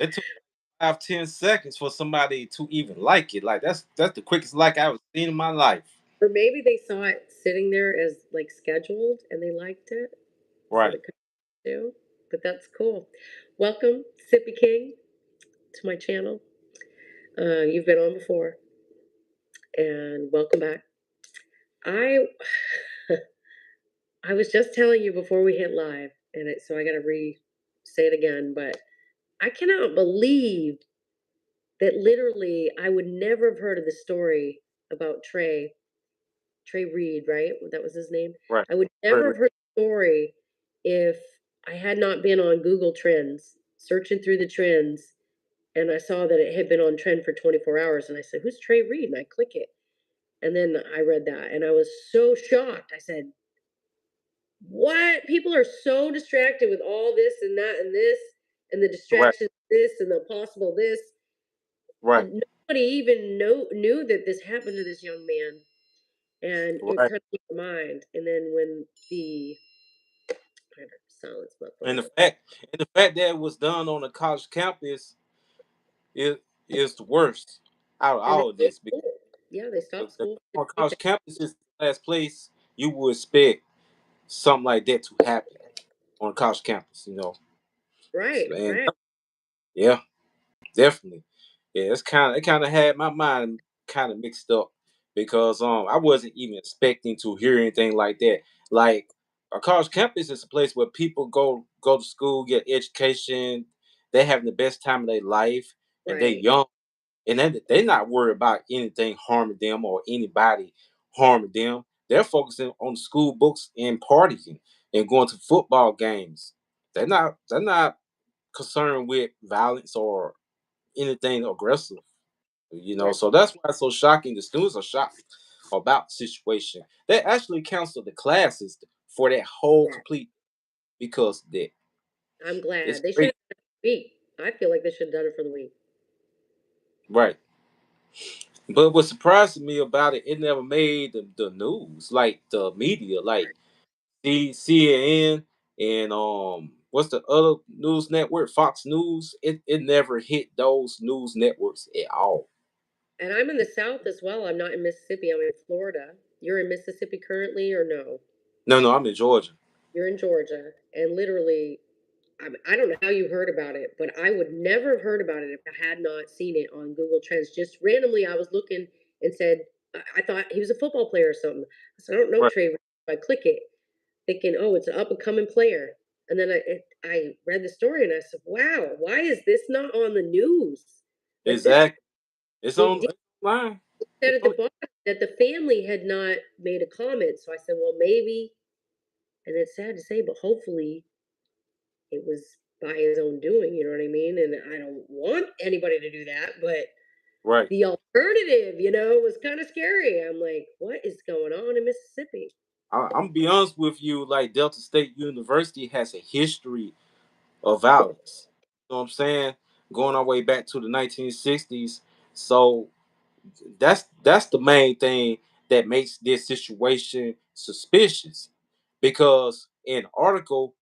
It took 5, 10 seconds for somebody to even like it. Like that's the quickest like I've seen in my life. Or maybe they saw it sitting there as like scheduled and they liked it, so they Right. could do. But that's cool. Welcome, Sippy King, to my channel. You've been on before, and welcome back. I I was just telling you before we hit live, and so I got to say it again. But I cannot believe that literally I would never have heard of the story about Trey Reed, right? That was his name. Right. I would Right. never have heard the story if I had not been on Google Trends, searching through the trends, and I saw that it had been on trend for 24 hours. And I said, "Who's Trey Reed?" And I click it. And then I read that, and I was so shocked. I said, "What? People are so distracted with all this and that and this, and the Right. distractions, this and the possible this. Right. And nobody even knew that this happened to this young man." And it Right. kind of blew my mind. And then when the I had to silence my And phone. the fact that it was done on a college campus is the worst out of And they all of stopped this because school. Yeah, they stopped school for on 2 college campus is the last place you would expect something like that to happen on a college campus. Right, And right. yeah, definitely. Yeah, it kind of had my mind kind of mixed up because I wasn't even expecting to hear anything like that. Like a college campus is a place where people go to school, get education, they having the best time of their life, and they Right. young, and they not worried about anything harming them or anybody harming them. They're focusing on school books and partying and going to football games. They're not concerned with violence or anything aggressive. Right. So that's why it's so shocking. The students are shocked about the situation. They actually canceled the classes for that whole Yeah. complete because that I'm it's glad. They should crazy. have done it for the week. I feel like they should have done it for the week. Right. But what surprised me about it, it never made the news, like the media, like CNN and what's the other news network, Fox News. It never hit those news networks at all. And I'm in the South as well. I'm not in Mississippi. I'm in Florida. You're in Mississippi currently, or no? No, no, I'm in Georgia. You're in Georgia. And literally, I don't know how you heard about it, but I would never have heard about it if I had not seen it on Google Trends. Just randomly, I was looking and said, I thought he was a football player or something. I said, I don't know Right. Trey. I click it, thinking, oh, it's an up and coming player. And then I read the story and I said, wow, why is this not on the news? Like this, Exactly. It's they on did line. said It's at the on, bottom that the family had not made a comment. So I said, well, maybe, and it's sad to say, but hopefully it was by his own doing, you know what I mean? And I don't want anybody to do that, but right. the alternative, was kind of scary. I'm like, what is going on in Mississippi? I'm gonna be honest with you. Like Delta State University has a history of violence. You know what I'm saying? Going our way back to the 1960s. So that's the main thing that makes this situation suspicious. Because in the article,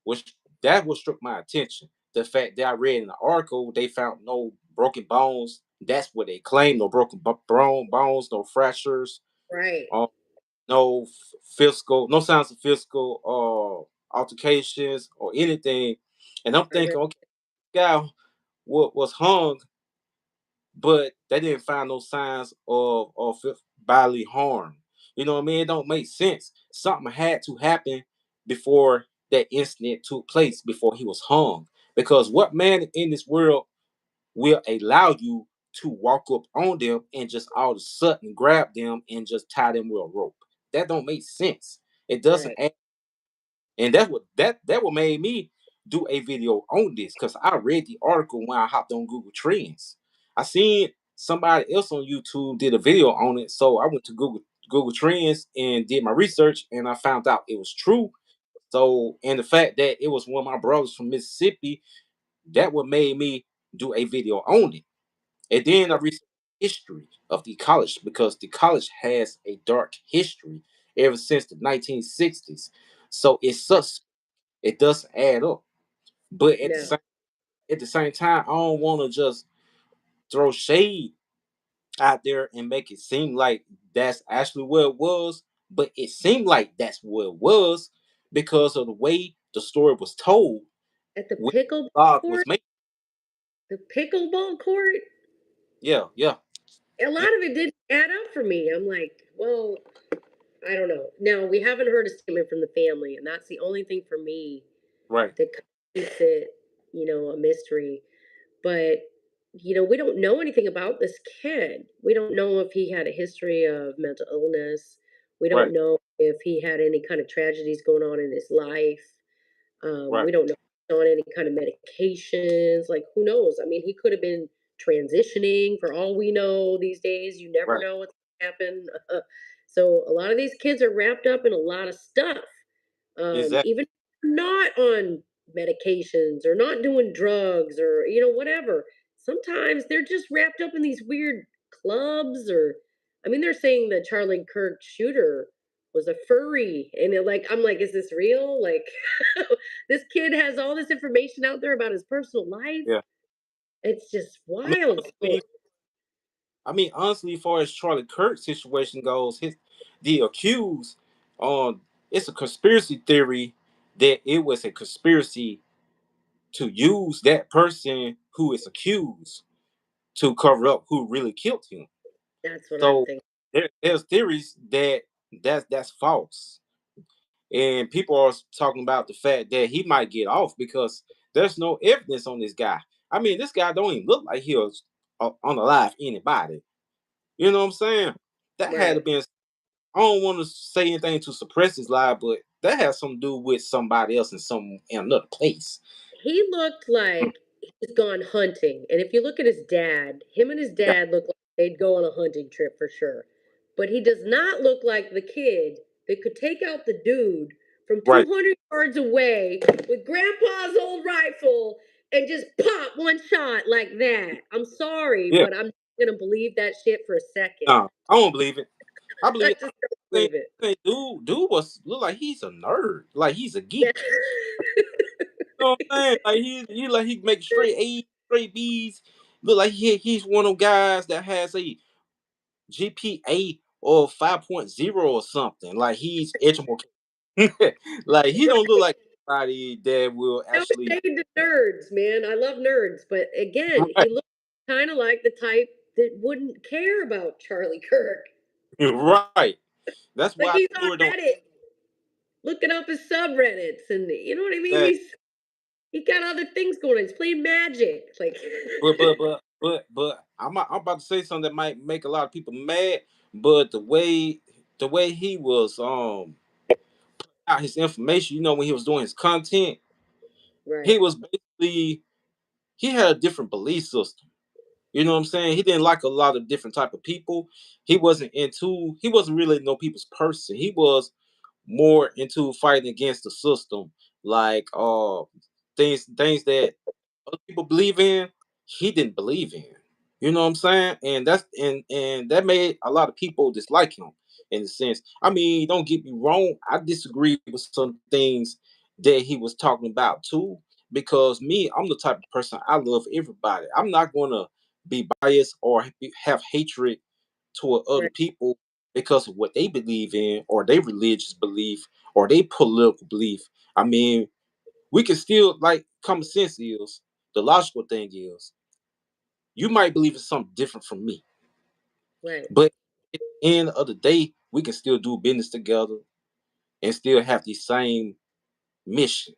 which that what struck my attention, the fact that I read in the article they found no broken bones. That's what they claim. No broken bones, no fractures. Right. Um, no no signs of physical altercations or anything. And I'm I read thinking, okay, guy was hung, but they didn't find no signs of bodily harm. You know what I mean? It don't make sense. Something had to happen before that incident took place, before he was hung. Because what man in this world will allow you to walk up on them and just all of a sudden grab them and just tie them with a rope? That don't make sense. It doesn't right. add, and that's what made me do a video on this, because I read the article when I hopped on Google Trends. I seen somebody else on YouTube did a video on it, so I went to Google Trends and did my research, and I found out it was true. So, and the fact that it was one of my brothers from Mississippi, that what made me do a video on it. And then I researched the history of the college, because the college has a dark history ever since the 1960s. So it's such, it doesn't add up. But at the No. same, at the same time, I don't want to just throw shade out there and make it seem like that's actually what it was. But it seemed like that's what it was because of the way the story was told At the when pickleball God was court, made. the pickleball court, Yeah, yeah, a yeah, lot of it didn't add up for me. I'm like, well, I don't know. Now we haven't heard a statement from the family, and that's the only thing for me right, that keeps it, a mystery. But we don't know anything about this kid. We don't know if he had a history of mental illness. We don't right, know if he had any kind of tragedies going on in his life. right, We don't know if he's on any kind of medications. Like, who knows? I mean, he could have been transitioning for all we know these days. You never right. know what's going to happen. So a lot of these kids are wrapped up in a lot of stuff. Exactly. Even not on medications or not doing drugs or whatever. Sometimes they're just wrapped up in these weird clubs or I mean they're saying that Charlie Kirk shooter was a furry and I'm like, is this real? Like this kid has all this information out there about his personal life. Yeah. It's just I mean, wild. So honestly, as far as Charlie Kirk's situation goes, the accused, it's a conspiracy theory that it was a conspiracy to use that person who is accused to cover up who really killed him. that's what I'm So thinking. there's theories that that's false, and people are talking about the fact that he might get off because there's no evidence on this guy. I mean, this guy don't even look like he was unalive anybody. You know what I'm saying? That had to Right. be. I don't want to say anything to suppress his lie, but that has something to do with somebody else in another place. He looked like he's gone hunting. And if you look at his dad, him and his Yeah, dad look like they'd go on a hunting trip for sure. But he does not look like the kid that could take out the dude from right. 200 yards away with grandpa's old rifle and just pop one shot like that. I'm sorry, Yeah, but I'm not going to believe that shit for a second. nah, I don't believe it. I I believe. just don't Think, believe it. dude was look like he's a nerd, like he's a Yeah. geek. You know what I'm saying? Like he like he make straight A's, straight B's. Look like he's one of them guys that has a GPA or 5.0 or something. Like he's educated. Like he don't look like somebody that will No actually shade to nerds, man. I love nerds, but again, right, he looks kind of like the type that wouldn't care about Charlie Kirk. right. That's Like why he's the on story don't Reddit looking up his subreddits, and you know what I mean. that. He got other things going on. He's playing Magic, like But I'm about to say something that might make a lot of people mad. But the way he was out his information, when he was doing his content, he right, was basically he had a different belief system. You know what I'm saying? He didn't like a lot of different type of people. He wasn't really no people's person. He was more into fighting against the system, like things that other people believe in, he didn't believe in. You know what I'm saying? And that made a lot of people dislike him in a sense. I mean, don't get me wrong, I disagree with some things that he was talking about too. Because me, I'm the type of person I love everybody. I'm not gonna be biased or have hatred toward other right, people because of what they believe in or their religious belief or their political belief. I mean, we can still like common sense is the logical thing is you might believe in something different from me, right. but at the end of the day, we can still do business together and still have the same mission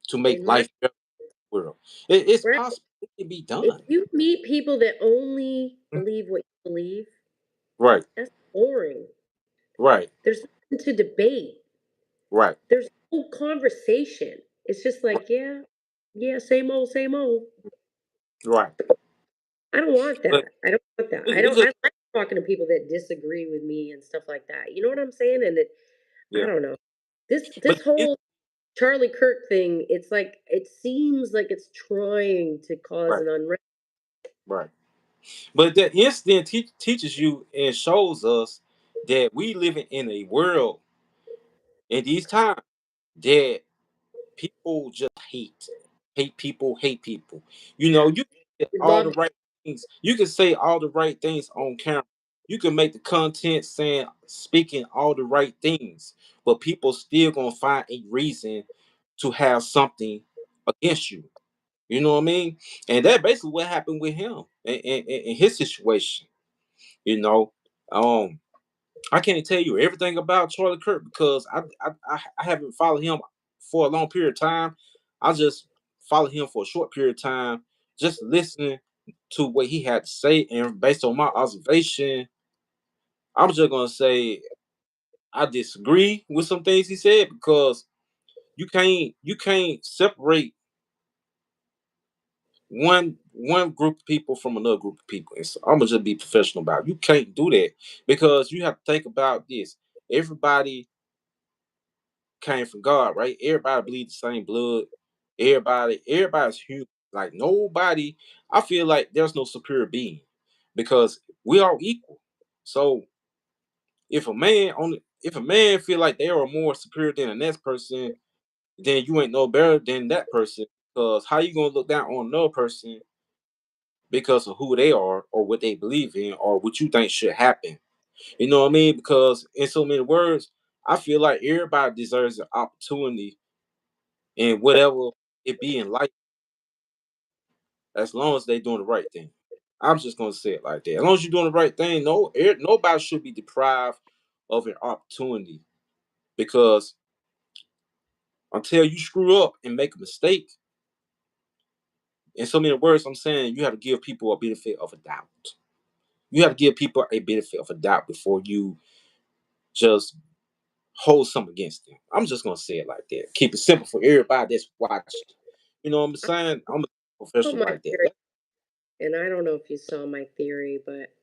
to make In my life better in the world. It's right, possible. It can be if done. you meet people that only believe what you believe, Right, that's boring. right, There's nothing to debate. right, There's no conversation. It's just right, like, yeah, yeah, same old, same old. right. I don't want But that. I don't want that. it's just I like talking to people that disagree with me and stuff like that. You know what I'm saying? And I yeah. don't know. But This whole Charlie Kirk thing, it's like it seems like it's trying to cause right, an unrest. right. But that incident teaches you and shows us that we living in a world in these times that people just hate. hate people, hate people. You know, you can say We all the love right things. You can say all the right things on camera. You can make the content saying speaking all the right things, but people still gonna find a reason to have something against you. You know what I mean? And that basically what happened with him in his situation. You know, um, I can't tell you everything about Charlie Kirk because I haven't followed him for a long period of time. I just followed him for a short period of time, just listening to what he had to say, and based on my observation, I'm just gonna say I disagree with some things he said because you can't separate one group of people from another group of people. And so I'm gonna just be professional about it. You can't do that because you have to think about this. Everybody came from God, right? Everybody bleeds the same blood. Everybody's human. Like nobody, I feel like there's no superior being because we are equal. So if a man feel like they are more superior than the next person, then you ain't no better than that person. Because how you gonna look down on another person because of who they are or what they believe in or what you think should happen? You know what I mean? Because in so many words, I feel like everybody deserves an opportunity in whatever it be in life, as long as they doing the right thing. I'm just gonna say it like that. As long as you're doing the right thing, nobody should be deprived of an opportunity because until you screw up and make a mistake, in so many words, I'm saying you have to give people a benefit of a doubt. You have to give people a benefit of a doubt before you just hold something against them. I'm just gonna say it like that. Keep it simple for everybody that's watching. You know what I'm I saying? I'm a put professional my like that. theory, and I don't know if you saw my theory, but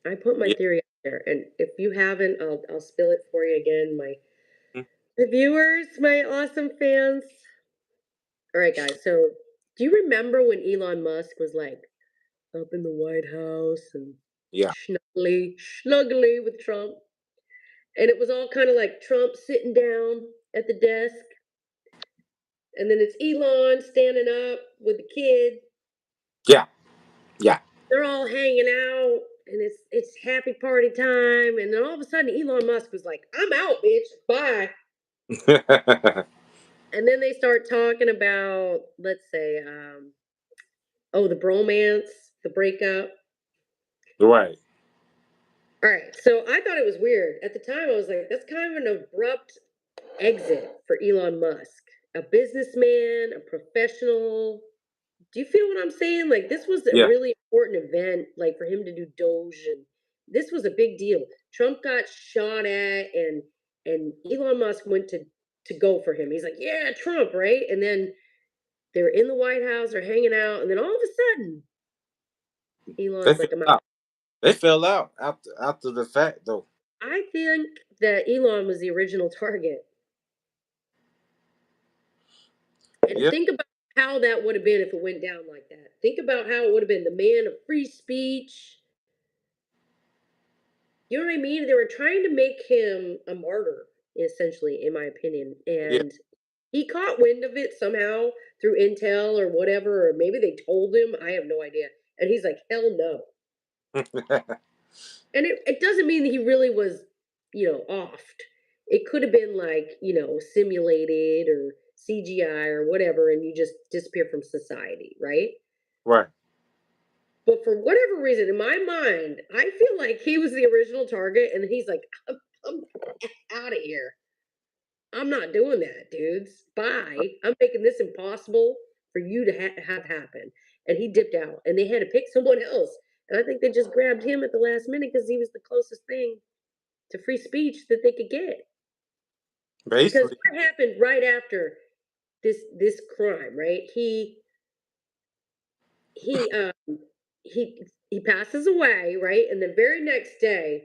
I put my Yeah. theory out there. And if you haven't, I'll spill it for you again, my Mhm. the viewers, my awesome fans. All right, guys. So, do you remember when Elon Musk was like up in the White House and Yeah. snuggly with Trump? And it was all kind of like Trump sitting down at the desk, and then it's Elon standing up with the kid. Yeah. Yeah. They're all hanging out, and it's happy party time. And then all of a sudden, Elon Musk was like, "I'm out, bitch. Bye." And then they start talking about, let's say, oh, the bromance, the breakup. Right. All right. So I thought it was weird. At the time, I was like, that's kind of an abrupt exit for Elon Musk, a businessman, a professional. Do you feel what I'm saying? Like, this was a Yeah. really important event, like for him to do Doge, and this was a big deal. Trump got shot at, and Elon Musk went to go for him. He's like, yeah, Trump, right? And then they're in the White House, they're hanging out, and then all of a sudden, They Elon's fell like, I'm out. out. They fell out after the fact though. I think that Elon was the original target. And Yeah. think about how that would have been if it went down like that. Think about how it would have been the man of free speech. You know what I mean? They were trying to make him a martyr, essentially, in my opinion. Yeah. And he caught wind of it somehow through intel or whatever, or maybe they told him. I have no idea. And he's like, hell no. And it doesn't mean that he really was, offed. It could have been like, simulated or CGI or whatever, and you just disappear from society, right? Right. But for whatever reason, in my mind, I feel like he was the original target, and he's like, I'm out of here. I'm not doing that, dudes. Bye. I'm making this impossible for you to have happen. And he dipped out, and they had to pick someone else. And I think they just grabbed him at the last minute because he was the closest thing to free speech that they could get. Because Basically. what happened right after this crime, right? He he passes away, right? And the very next day,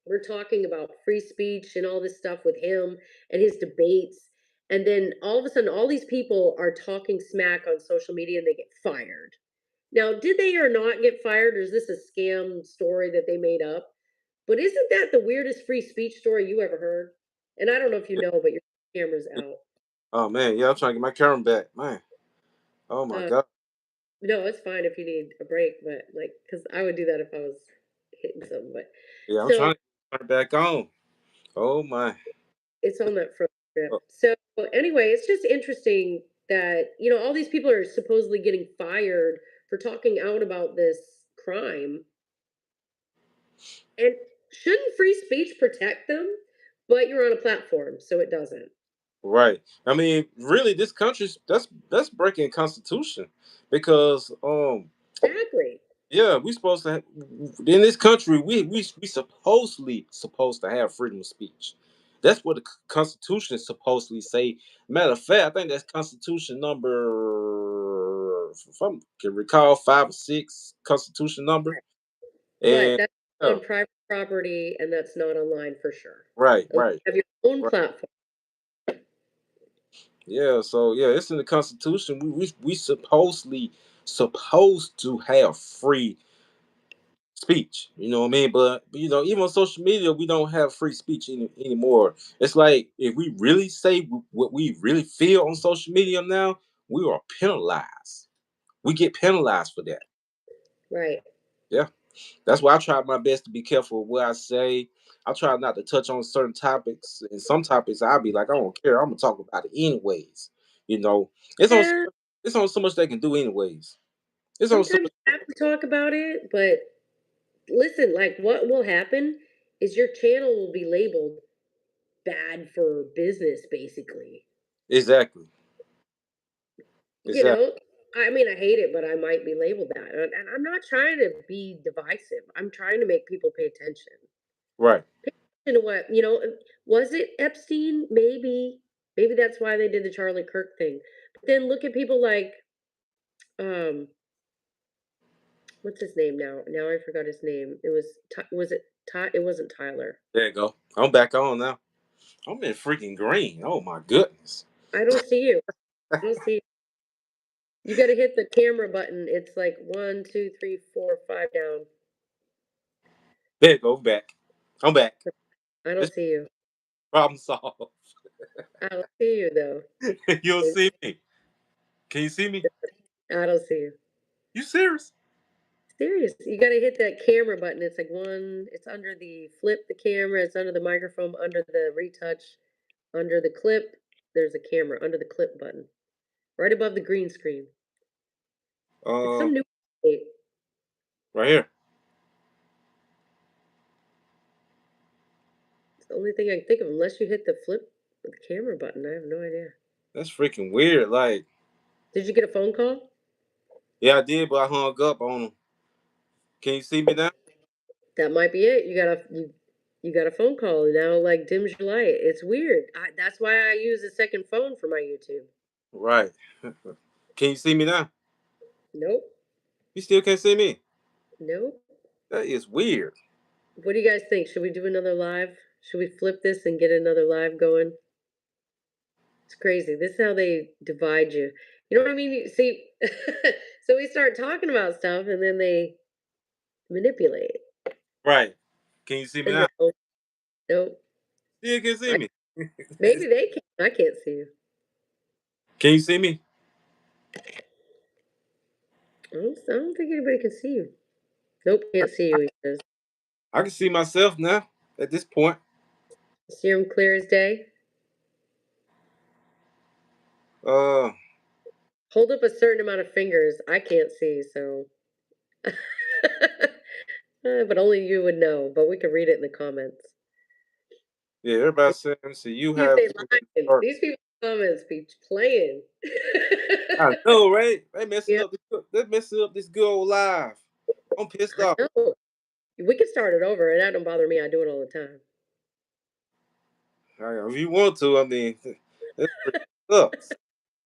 we're talking about free speech and all this stuff with him and his debates. And then all of a sudden, all these people are talking smack on social media and they get fired. Now, did they or not get fired, or is this a scam story that they made up? But isn't that the weirdest free speech story you ever heard? And I don't know if you know, but your camera's out. Oh man, yeah, I'm trying to get my camera back, man. Oh my Uh, god. no, it's fine if you need a break, but like, because I would do that if I was hitting something. But Yeah, I'm so trying to turn it back on. Oh my. it's on that front Oh, strip. So anyway, it's just interesting that all these people are supposedly getting fired for talking out about this crime, and shouldn't free speech protect them? But you're on a platform, so it doesn't. right. I mean, really, this country's that's breaking constitution because Exactly. yeah, we supposed to in this country we supposed to have freedom of speech. That's what the Constitution is supposedly say. Matter of fact, I think that's Constitution number, if I can recall, 5 or 6 Constitution number. But And that's yeah, on private property, and that's not online for sure. right, Unless right, you have your own right. platform. Yeah, so yeah, it's in the Constitution. We supposed to have free speech. You know what I mean? But even on social media, we don't have free speech anymore. It's like if we really say what we really feel on social media now, we are penalized. We get penalized for that. Right. Yeah, that's why I try my best to be careful with what I say. I try not to touch on certain topics, and some topics I'll be like, I don't care. I'm gonna talk about it anyways. You know, it's on Yeah, it's on so much they can do anyways. It's on so sometimes much. you have to talk about it, but listen, like what will happen is your channel will be labeled bad for business, basically. Exactly, You exactly. know, I mean, I hate it, but I might be labeled that. And I'm not trying to be divisive. I'm trying to make people pay attention. Right. You know what? Was it Epstein? Maybe. Maybe that's why they did the Charlie Kirk thing. But then look at people like, um, what's his name now? Now I forgot his name. Was it Ty? It wasn't Tyler. There you go. I'm back on now. I'm in freaking green. Oh my goodness. I don't see you. I don't see you. You got to hit the camera button. It's like one, two, three, four, five down. There you go. Back. I'm back. I don't This see you. problem solved. I don't see you though. You'll It's- see me. Can you see me? I don't see you. You serious? Serious. You got to hit that camera button. It's like it's under the flip the camera, it's under the microphone, under the retouch, under the clip. There's a camera under the clip button, right above the green screen. It's Uh, some new update. right here. It's the only thing I can think of, unless you hit the flip the camera button. I have no idea. That's freaking weird. Like, Did you get a phone call? yeah, I did, but I hung up on him. Can you see me now? That might be it. You got a phone call and now like dims your light. It's weird. That's why I use a second phone for my YouTube. Right. Can you see me now? Nope. You still can't see me. Nope. That is weird. What do you guys think? Should we do another live? Should we flip this and get another live going? It's crazy. This is how they divide you. You know what I mean? See, so we start talking about stuff and then they manipulate. Right. Can you see me And now? no, nope. Still can't see I, me. maybe they can. I can't see you. Can you see me? I don't think anybody can see you. Nope, can't see you. He says. I can see myself now at this point. See him clear as day. Uh, Hold up a certain amount of fingers. I can't see, so. But only you would know. But we can read it in the comments. yeah, everybody saying, so you You have say lying. These people comments be playing. I know, right? Yeah, They messing up this good old life. I'm pissed I off. know. We can start it over, and that don't bother me. I do it all the time. If you want to, I mean, that freaking sucks.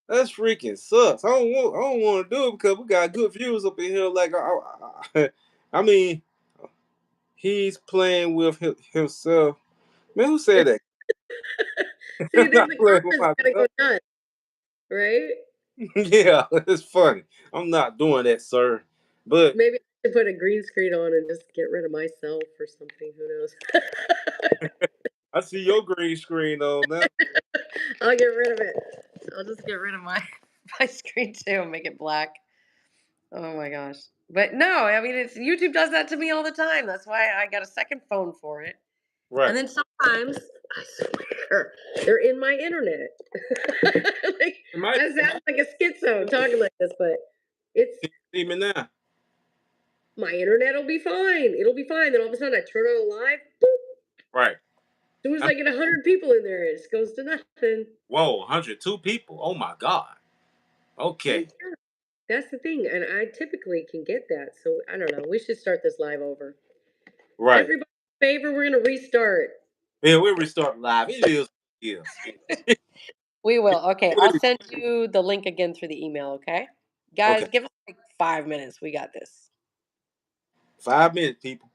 That's freaking sucks. I don't want to do it because we got good views up in here. Like, I mean, he's playing with himself. Man, who said that? See, I'm then not the playing with comments gotta myself. go nuts, right? Yeah, it's funny. I'm not doing that, sir. But Maybe I should put a green screen on and just get rid of myself or something. Who knows? I see your green screen on now. I'll get rid of it. I'll just get rid of mine. my screen too, make it black. Oh my gosh. But no, I mean it's YouTube does that to me all the time. That's why I got a second phone for it. And Right. then sometimes I swear they're in my internet. Like It might I sound like a schizo talking like this, but it's see me now. my internet will be fine. It'll be fine. Then all of a sudden I turn on a live. Boop, Right. as soon as I, I get 100 people in there, it just goes to nothing. whoa, 102 people. Oh my God. Well, Okay. yeah, that's the thing, and I typically can get that. So I don't know. We should start this live over. Right. Everybody, favor. We're gonna restart. Yeah, we'll restart live. It is what it is. We will. Okay, What I'll it is. send you the link again through the email. Okay, Okay. guys, give us like 5 minutes. We got this. 5 minutes, people.